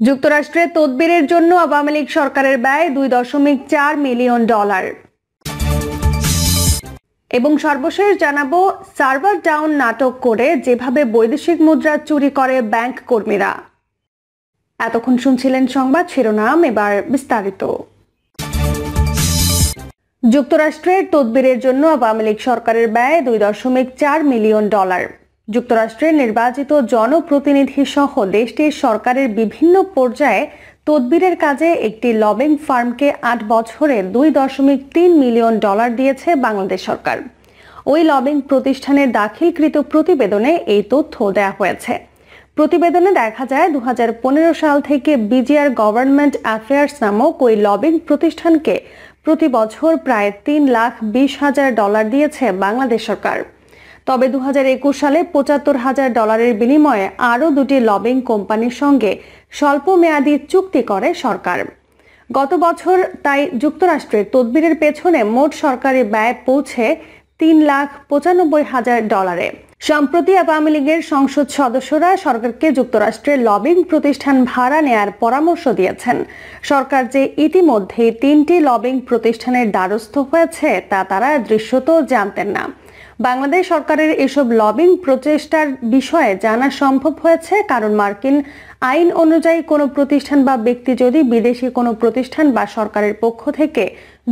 যুক্তরাষ্ট্রে তদবিরের জন্য আওয়ামী লীগ সরকারের ব্যয় $2.4 মিলিয়ন। এবং সর্বশেষ জানাবো, সার্ভার ডাউন নাটক করে যেভাবে বৈদেশিক মুদ্রা চুরি করে ব্যাংক কর্মীরা। এতক্ষণ শুনছিলেন সংবাদ শিরোনাম, এবার বিস্তারিত। যুক্তরাষ্ট্রের তদবিরের জন্য আওয়ামী লীগ সরকারের ব্যয় $2.4 মিলিয়ন। যুক্তরাষ্ট্রের নির্বাচিত জনপ্রতিনিধি সহ দেশটির সরকারের বিভিন্ন পর্যায়ে তদবিরের কাজে একটি লবিং ফার্মকে 8 বছরে $2.3 মিলিয়ন দিয়েছে বাংলাদেশ সরকার। ওই লবিং প্রতিষ্ঠানের দাখিলকৃত প্রতিবেদনে এই তথ্য দেওয়া হয়েছে। প্রতিবেদনে দেখা যায় 2015 সাল থেকে বিজিআর গভর্নমেন্ট অ্যাফেয়ার্স নামক ওই লবিং প্রতিষ্ঠানকে প্রতি বছর প্রায় $3,20,000 দিয়েছে বাংলাদেশ সরকার। তবে 2021 সালে $75,000 বিনিময়ে আরও দুটি লবিং কোম্পানির সঙ্গে স্বল্প মেয়াদী চুক্তি করে সরকার। গত বছর তাই যুক্তরাষ্ট্রের তদবিরের পেছনে মোট সরকারি ব্যয় পৌঁছে $3,95,000। সম্প্রতি আওয়ামী লীগের সংসদ সদস্যরা সরকারকে যুক্তরাষ্ট্রের লবিং প্রতিষ্ঠান ভাড়া নেয়ার পরামর্শ দিয়েছেন। সরকার যে ইতিমধ্যে 3টি লবিং প্রতিষ্ঠানের দ্বারস্থ হয়েছে তা তারা দৃশ্যত জানতেন না। বাংলাদেশ সরকারের এসব লবিং প্রচেষ্টার বিষয়ে জানা সম্ভব হয়েছে কারণ মার্কিন আইন অনুযায়ী কোনো প্রতিষ্ঠান বা ব্যক্তি যদি বিদেশি কোনো প্রতিষ্ঠান বা সরকারের পক্ষ থেকে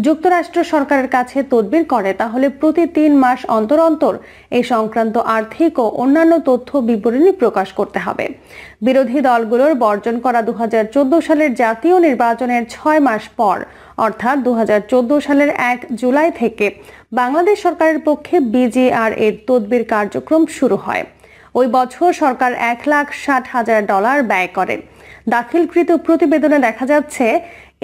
যুক্তরাষ্ট্র সরকারের কাছে তদবির করে তাহলে প্রতি 3 মাস অন্তর অন্তর এই সংক্রান্ত আর্থিক ও অন্যান্য তথ্য বিবরণী প্রকাশ করতে হবে। বিরোধী দলগুলোর বর্জন করা 2014 সালের জাতীয় নির্বাচনের 6 মাস পর অর্থাৎ 2014 সালের 1 জুলাই থেকে বাংলাদেশ সরকারের পক্ষে বিজিআর এর তদবির কার্যক্রম শুরু হয়। ওই বছর সরকার $1,60,000 ব্যয় করে। দাখিলকৃত প্রতিবেদনে দেখা যাচ্ছে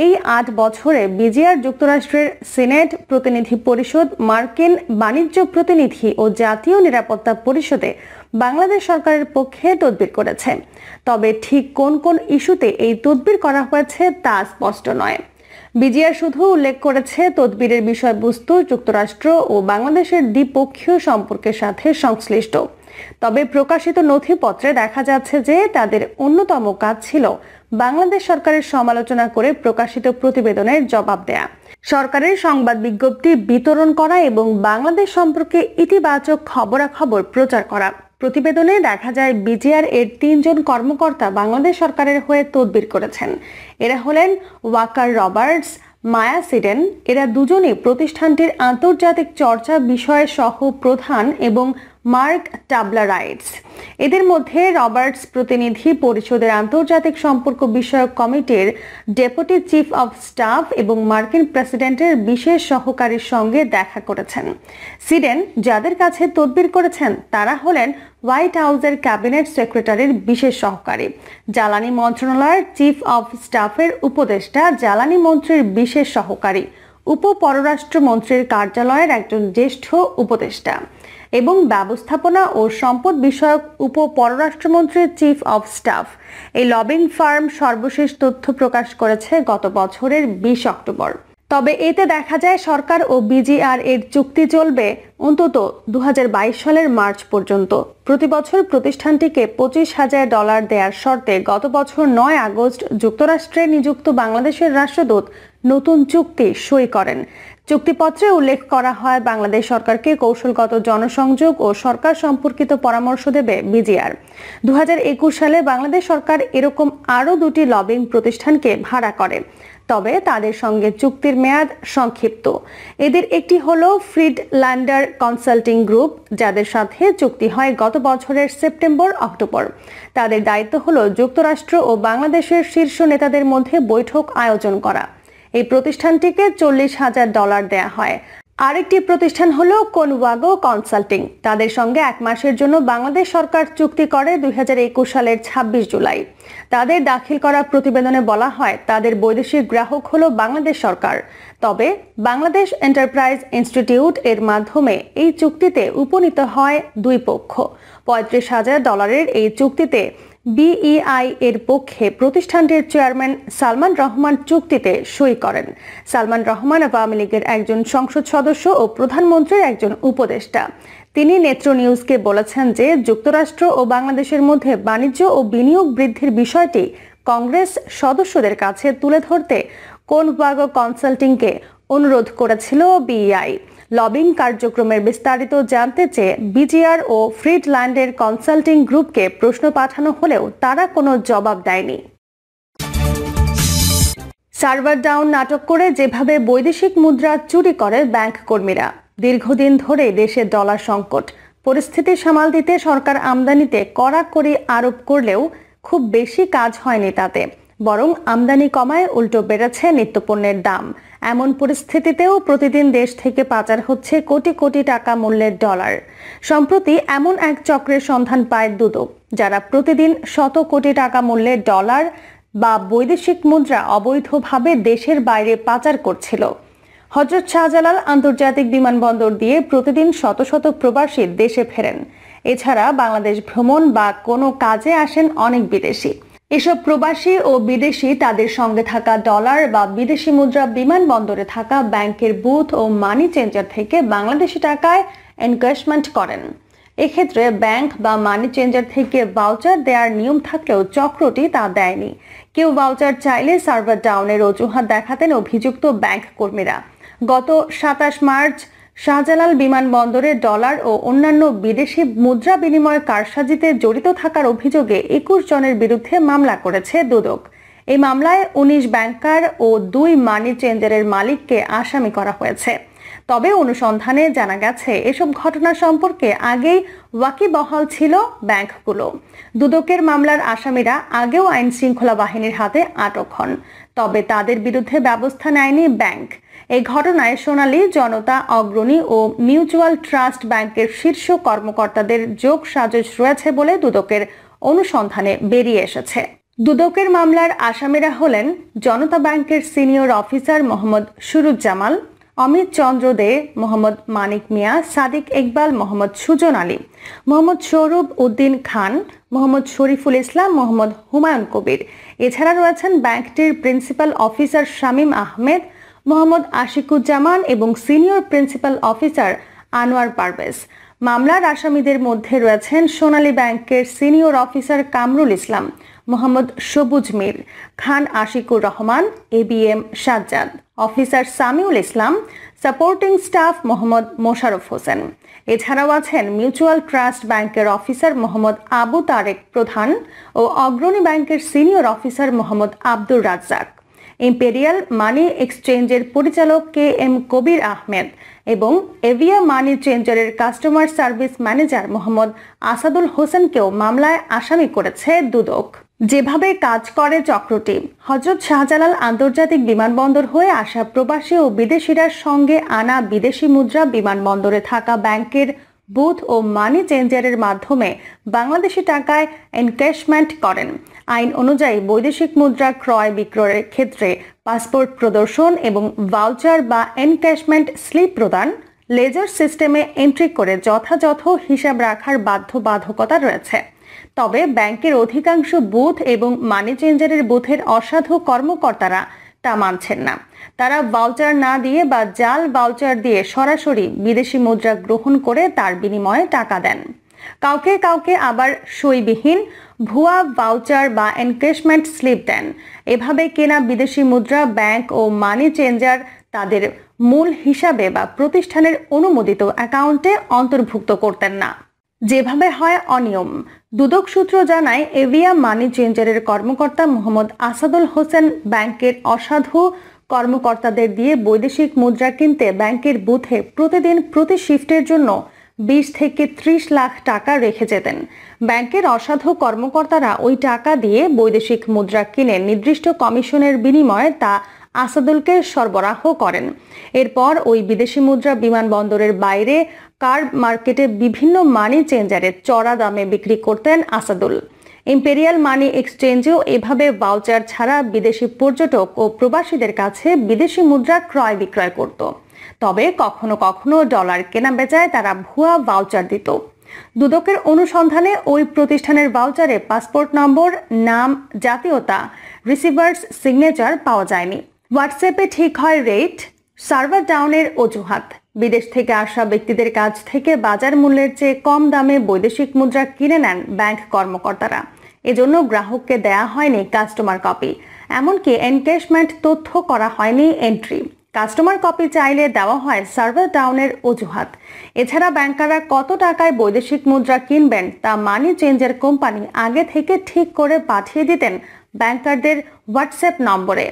এই 8 বছরে বিজিআর যুক্তরাষ্ট্রের সিনেট প্রতিনিধি পরিষদ, মার্কিন বাণিজ্য প্রতিনিধি ও জাতীয় নিরাপত্তা পরিষদে বাংলাদেশ সরকারের পক্ষে তদবির করেছে। তবে ঠিক কোন কোন ইস্যুতে এই তদবির করা হয়েছে তা স্পষ্ট নয়। বিজিআর শুধু উল্লেখ করেছে তদবিরের বিষয়বস্তু যুক্তরাষ্ট্র ও বাংলাদেশের দ্বিপক্ষীয় সম্পর্কের সাথে সংশ্লিষ্ট। তবে প্রকাশিত নথিপত্রে দেখা যাচ্ছে যে তাদের অন্যতম কাজ ছিল বাংলাদেশ সরকারের সমালোচনা করে প্রকাশিত প্রতিবেদনের জবাব দেয়া, সরকারের সংবাদ বিজ্ঞপ্তি বিতরণ করা এবং বাংলাদেশ সম্পর্কে ইতিবাচক খবরাখবর প্রচার করা। প্রতিবেদনে দেখা যায় বিজিআর এর 3 জন কর্মকর্তা বাংলাদেশ সরকারের হয়ে তদবির করেছেন। এরা হলেন ওয়াকার রবার্টস, মায়া সিডেন। এরা দুজনই প্রতিষ্ঠানটির আন্তর্জাতিক চর্চা বিষয়ে সহ প্রধান এবং মার্ক টাবলারাইটস। এদের মধ্যে রবার্টস প্রতিনিধি পরিষদের আন্তর্জাতিক সম্পর্ক বিষয়ক কমিটির ডেপুটি চিফ অব স্টাফ এবং মার্কিন প্রেসিডেন্টের বিশেষ সহকারীর সঙ্গে দেখা করেছেন। সিডেন যাদের কাছে তদবির করেছেন তারা হলেন হোয়াইট হাউসের ক্যাবিনেট সেক্রেটারির বিশেষ সহকারী, জ্বালানি মন্ত্রণালয়ের চিফ অব স্টাফের উপদেষ্টা, জ্বালানি মন্ত্রীর বিশেষ সহকারী, উপপররাষ্ট্র মন্ত্রীর কার্যালয়ের একজন জ্যেষ্ঠ উপদেষ্টা এবং ব্যবস্থাপনা ও সম্পদ বিষয়ক উপপররাষ্ট্রমন্ত্রীর চিফ অব স্টাফ। এই লবিং ফার্ম সর্বশেষ তথ্য প্রকাশ করেছে গত বছরের 20 অক্টোবর। তবে এতে দেখা যায় সরকার ও বিজিআর এর চুক্তি চলবে অন্তত 2022 সালের মার্চ পর্যন্ত। প্রতি বছর প্রতিষ্ঠানটিকে $25,000 দেওয়ার শর্তে গত বছর 9 আগস্ট যুক্তরাষ্ট্রে নিযুক্ত বাংলাদেশের রাষ্ট্রদূত নতুন চুক্তি সই করেন। চুক্তিপত্রে উল্লেখ করা হয় বাংলাদেশ সরকারকে কৌশলগত জনসংযোগ ও সরকার সম্পর্কিত পরামর্শ দেবে বিজিআর। 2021 সালে বাংলাদেশ সরকার এরকম আরও 2টি লবিং প্রতিষ্ঠানকে ভাড়া করে, তবে তাদের সঙ্গে চুক্তির মেয়াদ সংক্ষিপ্ত। এদের একটি হলো ফ্রিডল্যান্ডার কনসাল্টিং গ্রুপ, যাদের সাথে চুক্তি হয় গত বছরের সেপ্টেম্বর-অক্টোবর। তাদের দায়িত্ব হলো যুক্তরাষ্ট্র ও বাংলাদেশের শীর্ষ নেতাদের মধ্যে বৈঠক আয়োজন করা। এই প্রতিষ্ঠানটিকে $40,000 দেয়া হয়। আরেকটি প্রতিষ্ঠান হলো কোনওয়াগো কনসাল্টিং। তাদের সঙ্গে 1 মাসের জন্য বাংলাদেশ সরকার চুক্তি করে 2021 সালের 26 জুলাই। তাদের দাখিল করা প্রতিবেদনে বলা হয় তাদের বৈদেশিক গ্রাহক হলো বাংলাদেশ সরকার। তবে বাংলাদেশ এন্টারপ্রাইজ ইনস্টিটিউট এর মাধ্যমে এই চুক্তিতে উপনীত হয় 2 পক্ষ। $35,000 এই চুক্তিতে বিইআই এর পক্ষে প্রতিষ্ঠানটির চেয়ারম্যান সালমান রহমান চুক্তিতে সই করেন। সালমান রহমান আওয়ামী লীগের একজন সংসদ সদস্য ও প্রধানমন্ত্রীর একজন উপদেষ্টা। তিনি নেত্র নিউজকে বলেছেন যে যুক্তরাষ্ট্র ও বাংলাদেশের মধ্যে বাণিজ্য ও বিনিয়োগ বৃদ্ধির বিষয়টি কংগ্রেস সদস্যদের কাছে তুলে ধরতে কোনবাগো কনসাল্টিংকে অনুরোধ করেছিল বিইআই। লবিং কার্যক্রমের বিস্তারিত জানতে চেয়ে বিজিআর ও ফ্রিডল্যান্ডের কনসাল্টিং গ্রুপকে প্রশ্ন পাঠানো হলেও তারা কোনো জবাব দেয়নি। সার্ভার ডাউন নাটক করে যেভাবে বৈদেশিক মুদ্রা চুরি করে ব্যাংক কর্মীরা। দীর্ঘদিন ধরে দেশে ডলার সংকট, পরিস্থিতি সামাল দিতে সরকার আমদানিতে কড়াকড়ি আরোপ করলেও খুব বেশি কাজ হয়নি তাতে, বরং আমদানি কমায় উল্টো বেড়েছে নিত্যপণ্যের দাম। এমন পরিস্থিতিতেও প্রতিদিন দেশ থেকে পাচার হচ্ছে কোটি কোটি টাকা মূল্যের ডলার। সম্প্রতি এমন এক চক্রের সন্ধান পায় দুদক, যারা প্রতিদিন শত কোটি টাকা মূল্যের ডলার বা বৈদেশিক মুদ্রা অবৈধভাবে দেশের বাইরে পাচার করছিল। হযরত শাহজালাল আন্তর্জাতিক বিমানবন্দর দিয়ে প্রতিদিন শত শত প্রবাসী দেশে ফেরেন। এছাড়া বাংলাদেশ ভ্রমণ বা কোনো কাজে আসেন অনেক বিদেশি। এসব প্রবাসী ও বিদেশি তাদের সঙ্গে থাকা ডলার বা বিদেশি মুদ্রা বিমানবন্দরে থাকা ব্যাংকের বুথ ও মানি চেঞ্জার থেকে বাংলাদেশি টাকায় এনক্যাশমেন্ট করেন। এক্ষেত্রে ব্যাংক বা মানি চেঞ্জার থেকে ভাউচার দেওয়ার নিয়ম থাকলেও চক্রটি তা দেয়নি। কেউ ভাউচার চাইলে সার্ভার ডাউনের অজুহাত দেখাতেন অভিযুক্ত ব্যাংক কর্মীরা। গত 27 মার্চ শাহজালাল বিমানবন্দরে ডলার ও অন্যান্য বিদেশি মুদ্রা বিনিময় কারসাজিতে জড়িত থাকার অভিযোগে 21 জনের বিরুদ্ধে মামলা করেছে দুদক। এই মামলায় 19 ব্যাংকার ও 2 মানি চেঞ্জারের মালিককে আসামি করা হয়েছে। তবে অনুসন্ধানে জানা গেছে এসব ঘটনা সম্পর্কে আগেই ওয়াকিবহাল ছিল ব্যাংকগুলো। দুদকের মামলার আসামিরা আগেও আইন শৃঙ্খলা বাহিনীর হাতে আটক হন, তবে তাদের বিরুদ্ধে ব্যবস্থা নেয়নি ব্যাংক। এই ঘটনায় সোনালী, জনতা, অগ্রণী ও মিউচুয়াল ট্রাস্ট ব্যাংকের শীর্ষ কর্মকর্তাদের যোগ সাজশ রয়েছে বলে দুদকের অনুসন্ধানে বেরিয়ে এসেছে। দুদকের মামলার আসামিরা হলেন জনতা ব্যাংকের সিনিয়র অফিসার মোহাম্মদ সুরুজ্জামাল, অমিত চন্দ্র দে, মোহাম্মদ মানিক মিয়া, সাদিক ইকবাল, মোহাম্মদ সুজন আলী, মোহাম্মদ সৌরভ উদ্দিন খান, মোহাম্মদ শরীফুল ইসলাম, মোহাম্মদ হুমায়ুন কবির। এছাড়া রয়েছেন ব্যাংকটির প্রিন্সিপাল অফিসার শামীম আহমেদ, মোহাম্মদ আশিকুজ্জামান এবং senior principal officer Anwar Parvez. মামলার আসামিদের মধ্যে রয়েছেন সোনালী ব্যাংকের সিনিয়র অফিসার কামরুল ইসলাম, মোহাম্মদ সবুজ মির, খান আশিকুর রহমান, এবিএম সাজ্জাদ, অফিসার সামিউল ইসলাম, সাপোর্টিং স্টাফ মোহাম্মদ মোশাররফ হোসেন। এছাড়াও আছেন মিউচুয়াল ট্রাস্ট ব্যাংকের অফিসার মোহাম্মদ আবু তারেক প্রধান ও অগ্রণী ব্যাংকের senior officer Mohammad Abdur Razzak, imperial money এক্সচেঞ্জের পরিচালক কে এম কবির আহমেদ এবং এভিয়া মানি চেঞ্জারের customer service manager Mohammad Asadul হোসেনকেও মামলায় আসামি করেছে দুদক। যেভাবে কাজ করে চক্রটি, হযরত শাহজালাল আন্তর্জাতিক বিমানবন্দর হয়ে আসা প্রবাসী ও বিদেশিরা সঙ্গে আনা বিদেশি মুদ্রা বিমানবন্দরে থাকা ব্যাংকের বুথ ও মানি চেঞ্জারের মাধ্যমে বাংলাদেশি টাকায় এনক্যাশমেন্ট করেন। আইন অনুযায়ী বৈদেশিক মুদ্রা ক্রয় বিক্রয়ের ক্ষেত্রে পাসপোর্ট প্রদর্শন এবং ভাউচার বা এনক্যাশমেন্ট স্লিপ প্রদান, লেজার সিস্টেমে এন্ট্রি করে যথাযথ হিসাব রাখার বাধ্যবাধকতা রয়েছে। তবে ব্যাংকের অধিকাংশ বুথ এবং মানি চেঞ্জারের বুথের অসাধু কর্মকর্তারা তা মানছেন না। তারা ভাউচার না দিয়ে বা জাল ভাউচার দিয়ে সরাসরি বিদেশি মুদ্রা গ্রহণ করে তার বিনিময়ে টাকা দেন। কাউকে কাউকে আবার সইবিহীন ভুয়া ভাউচার বা এনক্যাশমেন্ট স্লিপ দেন। এভাবে কেনা বিদেশি মুদ্রা ব্যাংক ও মানি চেঞ্জার তাদের মূল হিসাবে বা প্রতিষ্ঠানের অনুমোদিত অ্যাকাউন্টে অন্তর্ভুক্ত করতেন না। যেভাবে হয় অনিয়ম। দুদক সূত্র জানায় এভিয়া মানি চেঞ্জারের কর্মকর্তা মোহাম্মদ আসাদুল হোসেন ব্যাংকের অসাধু কর্মকর্তাদের দিয়ে বৈদেশিক মুদ্রা কিনতে ব্যাংকের বুথে প্রতিদিন প্রতি শিফটের জন্য 20 থেকে 30 লাখ টাকা রেখে যেতেন। ব্যাংকের অসাধু কর্মকর্তারা ওই টাকা দিয়ে বৈদেশিক মুদ্রা কিনে নির্দিষ্ট কমিশনের বিনিময়ে তা আসাদুলকে সরবরাহ করেন। এরপর ওই বিদেশি মুদ্রা বিমানবন্দরের বাইরে কার মার্কেটে বিভিন্ন মানি চেঞ্জারে চড়া দামে বিক্রি করতেন আসাদুল। ইম্পেরিয়াল মানি এক্সচেঞ্জেও এভাবে ভাউচার ছাড়া বিদেশি পর্যটক ও প্রবাসীদের কাছে বিদেশি মুদ্রা ক্রয় বিক্রয় করত। তবে কখনো কখনো ডলার কেনা বেচায় তারা ভুয়া ভাউচার দিত। দুদকের অনুসন্ধানে ওই প্রতিষ্ঠানের ভাউচারে পাসপোর্ট নম্বর, নাম, জাতীয়তা, রিসিভার্স সিগনেচার পাওয়া যায়নি। হোয়াটসঅ্যাপে ঠিক হয় রেট, সার্ভার ডাউনের অজুহাত। বিদেশ থেকে আসা ব্যক্তিদের কাছ থেকে বাজার মূল্যের চেয়ে কম দামে বৈদেশিক মুদ্রা কিনে নেন ব্যাংক কর্মকর্তারা। এজন্য গ্রাহককে দেয়া হয়নি কাস্টমার কপি, এমনকি এনক্যাশমেন্ট তথ্য করা হয়নি এন্ট্রি। কাস্টমার কপি চাইলে দেওয়া হয় সার্ভার ডাউনের অজুহাত। এছাড়া ব্যাংকাররা কত টাকায় বৈদেশিক মুদ্রা কিনবেন তা মানি চেঞ্জের কোম্পানি আগে থেকে ঠিক করে পাঠিয়ে দিতেন ব্যাংকারদের হোয়াটসঅ্যাপ নম্বরে।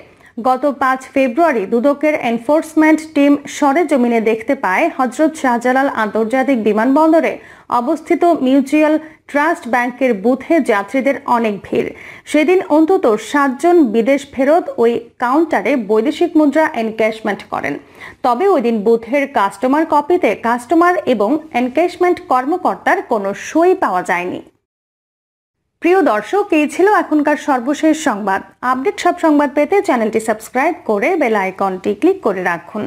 গত 5 ফেব্রুয়ারি দুদকের এনফোর্সমেন্ট টিম সরেজমিনে দেখতে পায় হযরত শাহজালাল আন্তর্জাতিক বিমানবন্দরে অবস্থিত মিউচুয়াল ট্রাস্ট ব্যাংকের বুথে যাত্রীদের অনেক ভিড়। সেদিন অন্তত 7 জন বিদেশ ফেরত ওই কাউন্টারে বৈদেশিক মুদ্রা এনক্যাশমেন্ট করেন। তবে ওই দিন বুথের কাস্টমার কপিতে কাস্টমার এবং এনক্যাশমেন্ট কর্মকর্তার কোনো সই পাওয়া যায়নি। প্রিয় দর্শক, এই ছিল এখনকার সর্বশেষ সংবাদ। আপডেট সব সংবাদ পেতে চ্যানেলটি সাবস্ক্রাইব করে বেল আইকনটি ক্লিক করে রাখুন।